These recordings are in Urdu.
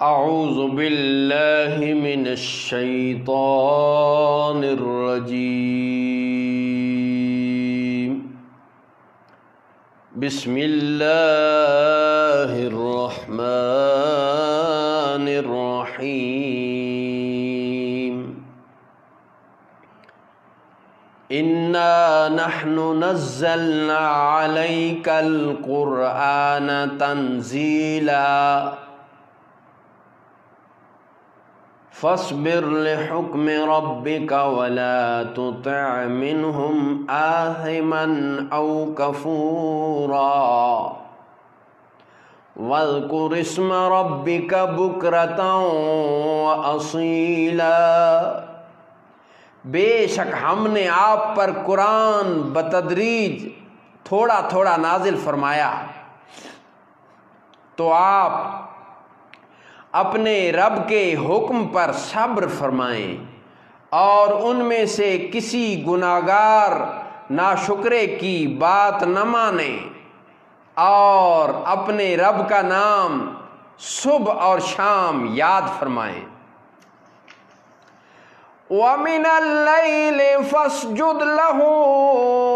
اعوذ باللہ من الشیطان الرجیم بسم اللہ الرحمن الرحیم انا نحن نزلنا علیک القرآن تنزیلا فاصبر لحکم ربک ولا تطع منهم آثما او کفورا واذکر اسم ربک بکرة واصیلا۔ بے شک ہم نے آپ پر قرآن بتدریج تھوڑا تھوڑا نازل فرمایا تو آپ اپنے رب کے حکم پر صبر فرمائیں اور ان میں سے کسی گناہگار ناشکرے کی بات نہ مانیں، اور اپنے رب کا نام صبح اور شام یاد فرمائیں۔ وَمِنَ اللَّيْلِ فَاسْجُدْ لَهُ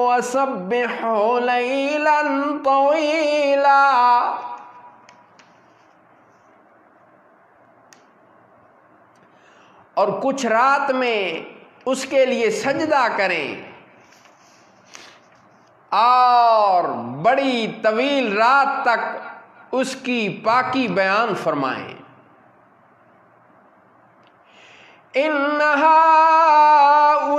وَسَبِّحْهُ لَيْلًا طَوِيلًا۔ اور کچھ رات میں اس کے لیے سجدہ کریں اور بڑی طویل رات تک اس کی پاکی بیان فرمائیں۔ ان هؤلاء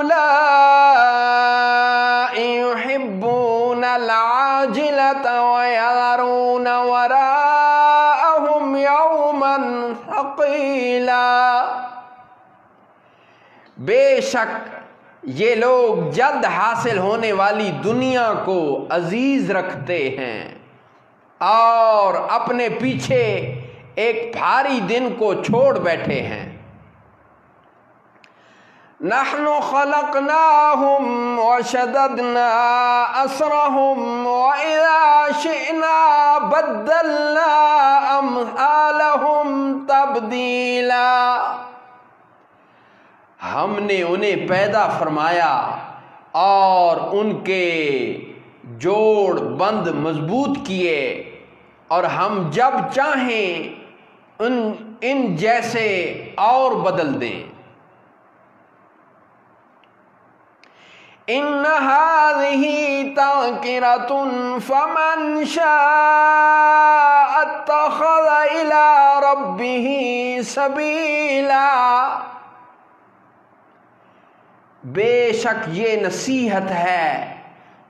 يحبون العاجلة ويذرون وراءهم يوما ثقيلا۔ بے شک یہ لوگ جلد حاصل ہونے والی دنیا کو عزیز رکھتے ہیں اور اپنے پیچھے ایک بھاری دن کو چھوڑ بیٹھے ہیں۔ نحن خلقناهم وشددنا اسرهم واذا شئنا بدلنا امثالهم تبدیلا۔ ہم نے انہیں پیدا فرمایا اور ان کے جوڑ بند مضبوط کیے، اور ہم جب چاہیں ان جیسے اور بدل دیں۔ ان هذه تذکرۃ فمن شاء اتخذ الى ربه سبیلا۔ بے شک یہ نصیحت ہے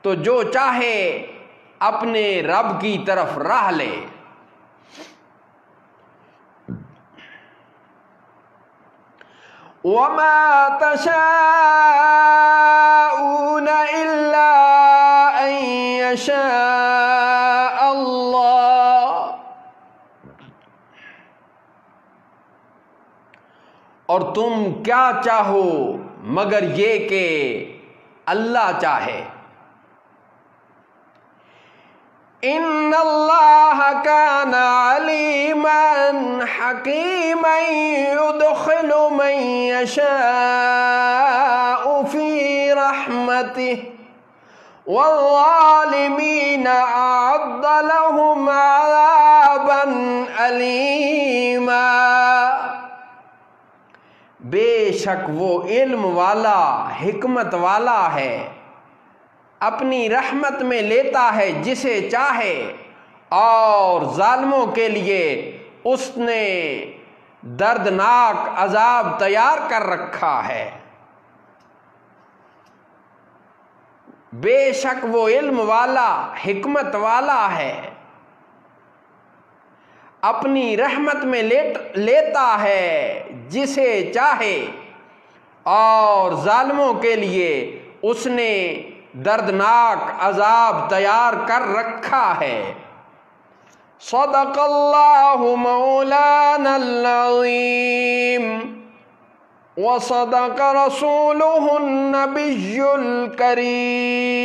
تو جو چاہے اپنے رب کی طرف راہ لے۔ وما تشاءون الا ان يشاء اللہ۔ اور تم کیا چاہو مگر یہ کہ اللہ چاہے۔ ان اللہ کان علیما حکیما یدخل من یشاء فی رحمتہ والظالمین اعد لهم عذابا علیما۔ بے شک وہ علم والا حکمت والا ہے، اپنی رحمت میں لیتا ہے جسے چاہے، اور ظالموں کے لیے اس نے دردناک عذاب تیار کر رکھا ہے۔ بے شک وہ علم والا حکمت والا ہے، اپنی رحمت میں لیتا ہے جسے چاہے، اور ظالموں کے لیے اس نے دردناک عذاب تیار کر رکھا ہے۔ صدق اللہ مولانا العظیم وصدق رسولہ النبی الکریم۔